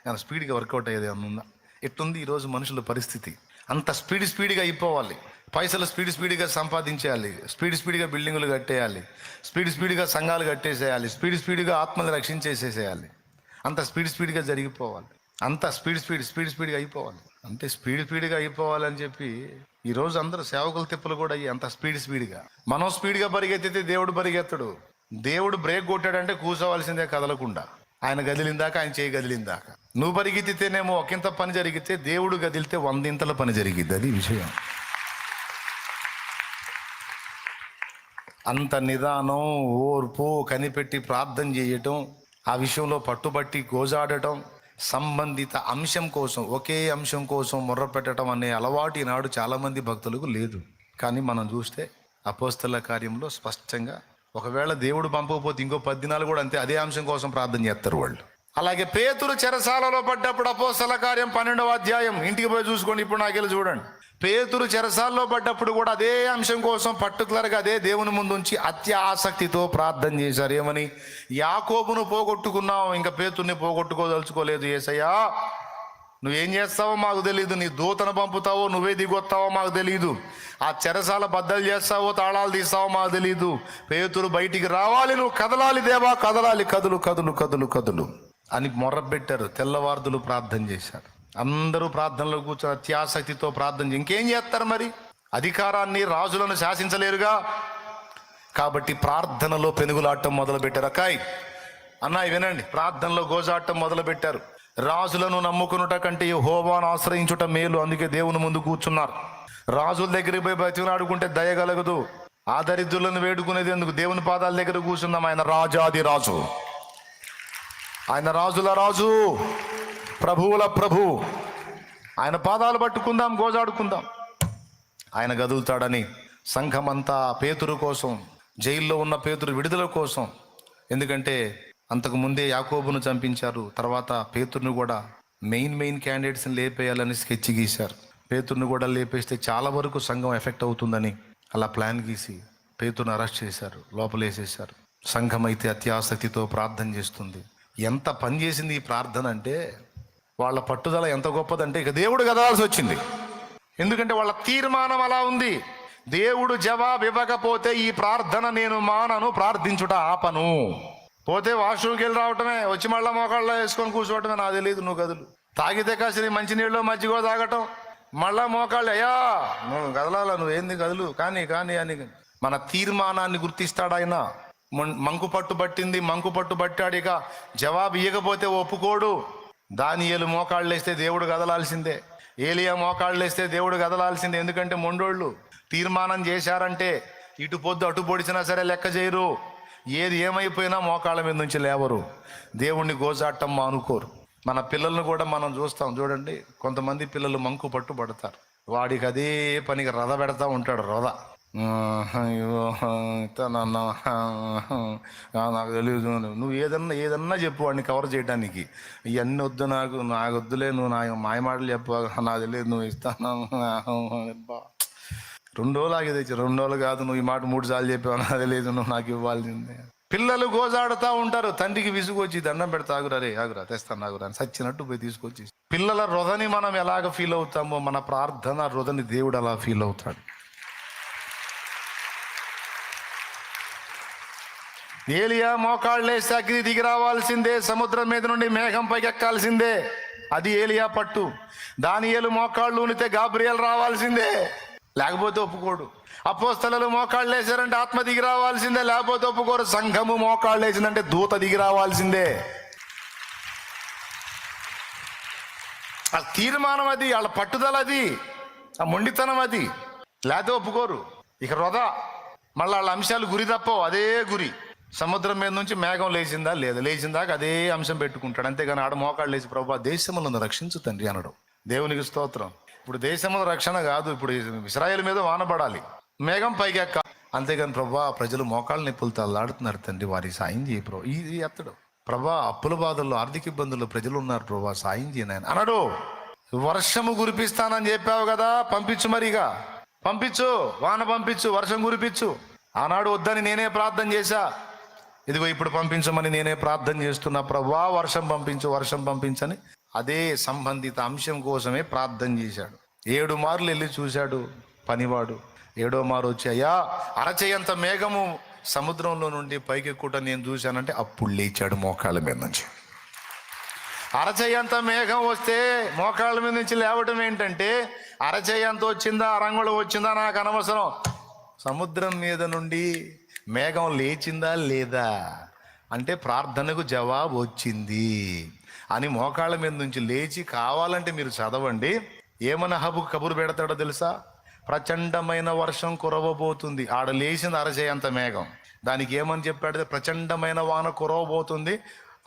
ఏదైనా స్పీడ్గా వర్కౌట్ అయ్యేది ఏమన్నా ఉందా? ఎట్టుంది ఈరోజు మనుషుల పరిస్థితి? అంత స్పీడ్గా అయిపోవాలి. పైసలు స్పీడ్గా సంపాదించేయాలి, స్పీడ్గా బిల్డింగులు కట్టేయాలి, స్పీడ్గా సంఘాలు కట్టేసేయాలి, స్పీడ్గా ఆత్మలు రక్షించేసేసేయాలి. అంత స్పీడ్గా జరిగిపోవాలి. అంత స్పీడ్గా అయిపోవాలి. అంతే స్పీడ్గా అయిపోవాలని చెప్పి ఈరోజు అందరూ సేవకుల తిప్పలు కూడా అయ్యి అంత స్పీడ్గా. మనం స్పీడ్గా పరిగెత్తితే దేవుడు పరిగెత్తడు. దేవుడు బ్రేక్ కొట్టాడంటే కూర్చోవలసిందే కదలకుండా. ఆయన గదిలిందాక, ఆయన చేయి గదిలిందాక. నువ్వు పరిగెత్తితేనేమో ఒకంత పని జరిగితే, దేవుడు గదిలితే 100 పని జరిగిద్ది. అది విషయం. అంత నిదానం, ఓర్పు, కనిపెట్టి ప్రార్థన చేయటం, ఆ విషయంలో పట్టుబట్టి గోజాడటం, సంబంధిత అంశం కోసం, ఒకే అంశం కోసం మొర్ర పెట్టడం అనే అలవాటు ఈనాడు చాలామంది భక్తులకు లేదు. కానీ మనం చూస్తే అపోస్తల కార్యంలో స్పష్టంగా, ఒకవేళ దేవుడు పంపకపోతే ఇంకో 10 దినాలు కూడా అంతే, అదే అంశం కోసం ప్రార్థన చేస్తారు వాళ్ళు. అలాగే పేతురు చెరసాలలో పడ్డప్పుడు, అపోస్తల కార్యం 12వ అధ్యాయం, ఇంటికి పోయి చూసుకోండి, ఇప్పుడు నాకెళ్ళి చూడండి. పేతురు చెరసాల్లో పడ్డప్పుడు కూడా అదే అంశం కోసం పర్టికులర్గా అదే దేవుని ముందు ఉంచి అత్యాసక్తితో ప్రార్థన చేశారు. ఏమని? యాకోబును పోగొట్టుకున్నావు, ఇంకా పేతుర్ని పోగొట్టుకోదలుచుకోలేదు. యేసయ్యా, నువ్వేం చేస్తావో మాకు తెలియదు, నీ దూతను పంపుతావో, నువ్వే దిగొస్తావో మాకు తెలియదు, ఆ చెరసాల బద్దలు చేస్తావో, తాళాలు తీస్తావో మాకు తెలియదు. పేతురు బయటికి రావాలి, నువ్వు కదలాలి దేవా, కదలాలి, కదులు కదులు కదులు కదులు అని మొర్రపెట్టారు. తెల్లవార్దులు ప్రార్థన చేశారు. అందరూ ప్రార్థనలో కూర్చొని అత్యాసక్తితో ప్రార్థన. ఇంకేం చేస్తారు మరి? అధికారాన్ని, రాజులను శాసించలేరుగా. కాబట్టి ప్రార్థనలో పెనుగులాటం మొదలుపెట్టారు. అక్కాయ్, అన్నాయి వినండి, ప్రార్థనలో గోజాటం మొదలుపెట్టారు. రాజులను నమ్ముకునుట కంటే యెహోవాను ఆశ్రయించుట మేలు, అందుకే దేవుని ముందు కూర్చున్నారు. రాజుల దగ్గరికి పోయి బతిలాడుకుంటే దయగలగదు. ఆ దరిద్రులను వేడుకునేది ఎందుకు? దేవుని పాదాల దగ్గర కూర్చుందాం. ఆయన రాజాది రాజు, ఆయన రాజుల రాజు, ప్రభువుల ప్రభు. ఆయన పాదాలు పట్టుకుందాం, గోజాడుకుందాం. ఆయన గదులుతాడని సంఘమంతా పేతురు కోసం, జైల్లో ఉన్న పేతురు విడుదల కోసం. ఎందుకంటే అంతకు ముందే యాకోబును చంపించారు, తర్వాత పేతురును కూడా మెయిన్ క్యాండిడేట్స్ని లేపేయాలని స్కెచ్ గీశారు. పేతురును కూడా లేపేస్తే చాలా వరకు సంఘం ఎఫెక్ట్ అవుతుందని అలా ప్లాన్ గీసి పేతురును అరెస్ట్ చేశారు, లోపలేసేశారు. సంఘం అయితే అత్యాసక్తితో ప్రార్థన చేస్తుంది. ఎంత పని చేసింది ఈ ప్రార్థన అంటే, వాళ్ళ పట్టుదల ఎంత గొప్పదంటే ఇక దేవుడు కదలాల్సి వచ్చింది. ఎందుకంటే వాళ్ళ తీర్మానం అలా ఉంది. దేవుడు జవాబు ఇవ్వకపోతే ఈ ప్రార్థన నేను మానను, ప్రార్థించుట ఆపను. పోతే వాష్రూమ్కి వెళ్ళి రావటమే, వచ్చి మళ్ళీ మోకాళ్ళలో వేసుకొని కూర్చోవటమే, నాకు తెలియదు, నువ్వు కదులు. తాగితే కాసిన మంచినీళ్ళు మజ్జిగో తాగటం, మళ్ళా మోకాళ్ళు, అయ్యా నువ్వు కదలాల, నువ్వు ఏంది కదులు, కానీ అని మన తీర్మానాన్ని గుర్తిస్తాడు ఆయన. మంకు పట్టు పట్టాడు. ఇక జవాబు ఇవ్వకపోతే ఒప్పుకోడు. దానియేలు మోకాళ్ళు వేస్తే దేవుడు కదలాల్సిందే, ఏలియా మోకాళ్ళు వేస్తే దేవుడు కదలాల్సిందే. ఎందుకంటే మొండోళ్ళు తీర్మానం చేశారంటే ఇటు పొద్దు అటు పొడిచినా సరే లెక్క చేయరు. ఏది ఏమైపోయినా మోకాళ్ళ మీద నుంచి లేవరు. దేవుణ్ణి గోజాటం అనుకోరు. మన పిల్లల్ని కూడా మనం చూస్తాం చూడండి. కొంతమంది పిల్లలు మంకు పట్టు పడతారు. వాడికి అదే పనికి రథ పెడతా ఉంటాడు. రథ నాకు తెలియదు, నువ్వు ఏదన్నా చెప్పు వాడిని కవర్ చేయడానికి. ఇవన్నీ వద్దు, నాకు వద్దులే, నువ్వు నా మాయమాటలు చెప్పు, నాకు తెలియదు, నువ్వు ఇస్తాను. 2 రోజులు ఆగి తెచ్చి 2 రోజులు కాదు, నువ్వు ఈ మాట 3 సార్లు చెప్పావు, నాకు తెలియదు, నువ్వు నాకు ఇవ్వాల్సిందే. పిల్లలు గోజాడుతూ ఉంటారు. తండ్రికి విసుగొచ్చి దండం పెడతా, ఆగురా తెస్తాను ఆగురా అని సచ్చినట్టు పోయి తీసుకొచ్చి. పిల్లల రొదని మనం ఎలాగ ఫీల్ అవుతామో మన ప్రార్థన రొదని దేవుడు అలా ఫీల్ అవుతాడు. ఏలియా మోకాళ్ళేసి అగ్ని దిగి రావాల్సిందే, సముద్రం మీద నుండి మేఘం పైకి ఎక్కాల్సిందే. అది ఏలియా పట్టు. దానియేలు మోకాళ్ళు ఊనితే గాబ్రియల్ రావాల్సిందే, లేకపోతే ఒప్పుకోడు. అపోస్తలులు మోకాళ్ళు వేసారంటే ఆత్మ దిగి రావాల్సిందే, లేకపోతే ఒప్పుకోరు. సంఘము మోకాళ్ళు వేసిందంటే దూత దిగి రావాల్సిందే. ఆ తీర్మానం అది, వాళ్ళ పట్టుదల అది, ఆ మొండితనం అది, లేకపోతే ఒప్పుకోరు. ఇక వృధా. మళ్ళీ వాళ్ళ అంశాలు గురి తప్పవు, అదే గురి. సముద్రం మీద నుంచి మేఘం లేచిందా లేదా, లేచిందాక అదే అంశం పెట్టుకుంటాడు. అంతేగాని ఆడ మోకాళ్ళు లేచి ప్రభా దేశములను రక్షించు తండ్రి అనడు. దేవునికి స్తోత్రం. ఇప్పుడు దేశముల రక్షణ కాదు, ఇప్పుడు ఇశ్రాయేలు మీద వానపడాలి, మేఘం పైకి ఎక్క. అంతేగాని ప్రభా ప్రజలు మోకాళ్ళ నొప్పులతో అల్లాడుతున్నారు తండ్రి, వారికి సాయం చేయి ప్రభా. ఇది ఎత్తడు. ప్రభా అప్పుల బాధల్లో, ఆర్థిక ఇబ్బందుల్లో ప్రజలు ఉన్నారు ప్రభా, సాయం చేయను అనడు. వర్షము కురిపిస్తానని చెప్పావు కదా, పంపించు, మరిగా పంపించు, వాన పంపించు, వర్షం కురిపించు. ఆనాడు వద్దని నేనే ప్రార్థన చేశా, ఇదిగో ఇప్పుడు పంపించమని నేనే ప్రార్థన చేస్తున్నా. ప్రభా వర్షం పంపించు, వర్షం పంపించని అదే సంబంధిత అంశం కోసమే ప్రార్థన చేశాడు. 7 మార్లు వెళ్ళి చూశాడు పనివాడు. 7వ మారు వచ్చి, అయ్యా అరచేయంత మేఘము సముద్రంలో నుండి పైకెక్కుట నేను చూశానంటే అప్పుడు లేచాడు మోకాళ్ళ మీద నుంచి. అరచేయంత మేఘం వస్తే మోకాళ్ళ మీద నుంచి లేవటం ఏంటంటే, అరచేయంత వచ్చిందా అరంగుళం వచ్చిందా నాకు అనవసరం, సముద్రం మీద నుండి మేఘం లేచిందా లేదా అంటే ప్రార్థనకు జవాబు వచ్చింది అని మోకాళ్ళ మీద నుంచి లేచి. కావాలంటే మీరు చదవండి, ఏమన్నా కబురు పెడతాడో తెలుసా? ప్రచండమైన వర్షం కురవబోతుంది. ఆడ లేచింది అరచేయంత మేఘం, దానికి ఏమని చెప్పాడు? ప్రచండమైన వాన కురవబోతుంది,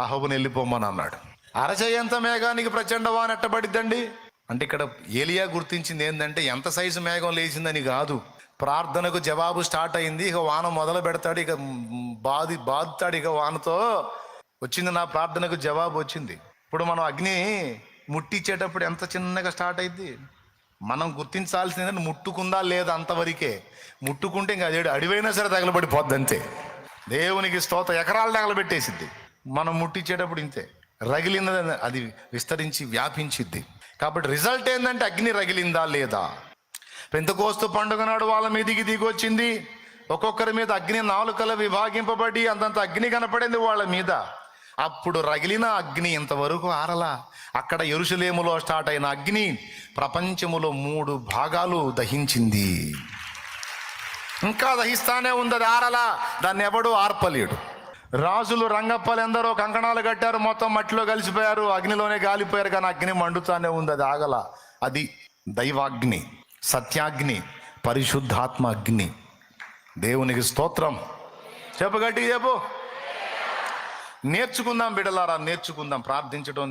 అహబుని వెళ్ళిపోమని అన్నాడు. అరచేయంత మేఘానికి ప్రచండ వాన ఎట్టబడిద్దండి అంటే ఇక్కడ ఏలియా గుర్తించింది ఏంటంటే, ఎంత సైజు మేఘం లేచిందని కాదు, ప్రార్థనకు జవాబు స్టార్ట్ అయింది. ఇక వాన మొదలు పెడతాడు, ఇక బాదుతాడు. ఇక వానతో వచ్చింది, నా ప్రార్థనకు జవాబు వచ్చింది. ఇప్పుడు మనం అగ్ని ముట్టించేటప్పుడు ఎంత చిన్నగా స్టార్ట్ అయింది. మనం గుర్తించాల్సింది ముట్టుకుందా లేదా అంతవరకే. ముట్టుకుంటే ఇంకా అదే అడివైనా సరే తగలబడిపోద్ది అంతే. దేవునికి స్తోత్రం. ఎకరాలు తగలబెట్టేసిద్ది. మనం ముట్టించేటప్పుడు ఇంతే, రగిలిందని అది విస్తరించి వ్యాపించిద్ది. కాబట్టి రిజల్ట్ ఏంటంటే అగ్ని రగిలిందా లేదా. పెంతెకోస్తు పండుగ నాడు వాళ్ళ మీదికి దిగొచ్చింది. ఒక్కొక్కరి మీద అగ్ని 4 కల విభాగింపబడి అంతంత అగ్ని కనపడింది వాళ్ళ మీద. అప్పుడు రగిలిన అగ్ని ఇంతవరకు ఆరలా. అక్కడ యెరూషలేములో స్టార్ట్ అయిన అగ్ని ప్రపంచములో 3 భాగాలు దహించింది. ఇంకా దహిస్తానే ఉంది, అది ఆరలా. దాన్ని ఎవడు ఆర్పలేడు. రాజులు రంగప్పలు ఎందరో కంకణాలు కట్టారు, మొత్తం మట్టిలో కలిసిపోయారు, అగ్నిలోనే గాలిపోయారు, కానీ అగ్ని మండుతానే ఉంది, అది ఆగల. అది దైవాగ్ని, సత్యాగ్ని, పరిశుద్ధాత్మ అగ్ని. దేవునికి స్తోత్రం. చెప్పు గట్టిగా చెప్పు. నేర్చుకుందాం బిడ్డలారా, నేర్చుకుందాం ప్రార్థించడం.